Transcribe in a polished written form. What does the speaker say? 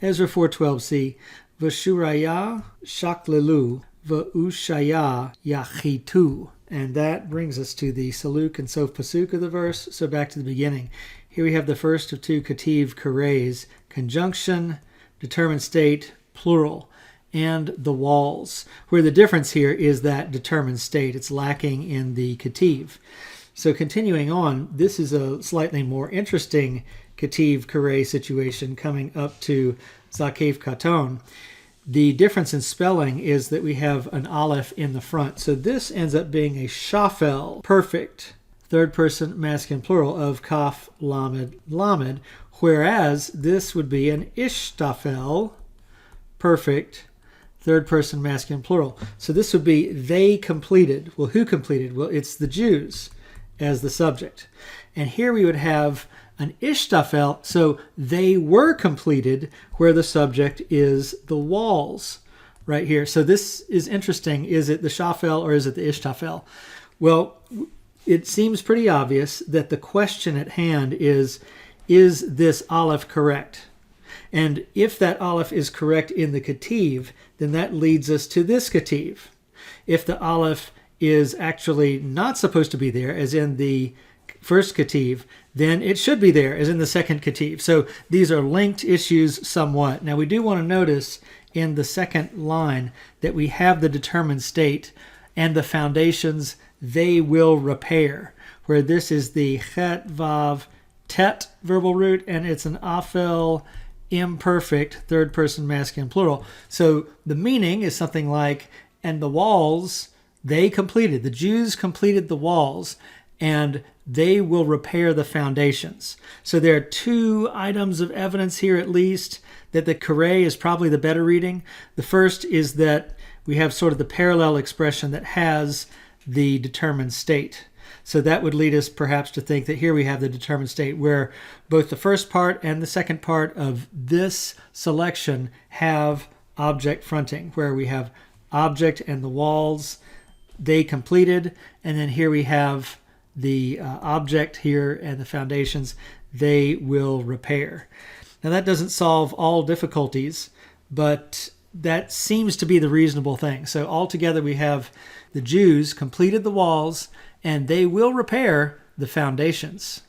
Ezra 4:12c, V'shuraya shaklelu, v'ushaya yachitu. And that brings us to the Saluk and Sof Pasuk of the verse. So back to the beginning. Here we have the first of two Kativ Kares, conjunction, determined state, plural, and the walls, where the difference here is that determined state. It's lacking in the Kativ. So continuing on, this is a slightly more interesting Kativ Kare situation coming up to Zakef Katon. The difference in spelling is that we have an aleph in the front. So this ends up being a shafel, perfect, third person masculine plural of kaf lamed lamed, whereas this would be an ishtafel, perfect, third person masculine plural. So this would be they completed. Well, who completed? Well, it's the Jews as the subject. And here we would have an ishtafel, so they were completed, where the subject is the walls right here. So this is interesting. Is it the shafel or is it the ishtafel? Well, it seems pretty obvious that the question at hand is this aleph correct? And if that aleph is correct in the Kativ, then that leads us to this Kativ. If the aleph is actually not supposed to be there, as in the first Kativ, then it should be there, as in the second Kativ. So these are linked issues somewhat. Now we do want to notice in the second line that we have the determined state and the foundations they will repair, where this is the chet, vav, tet verbal root, and it's an afel imperfect third person masculine plural. So the meaning is something like, and the walls they completed, the Jews completed the walls, and they will repair the foundations. So there are two items of evidence here at least that the Kare is probably the better reading. The first is that we have sort of the parallel expression that has the determined state. So that would lead us perhaps to think that here we have the determined state where both the first part and the second part of this selection have object fronting, where we have object and the walls they completed, and then here we have the object here and the foundations they will repair. Now that doesn't solve all difficulties, but that seems to be the reasonable thing. So altogether we have the Jews completed the walls and they will repair the foundations.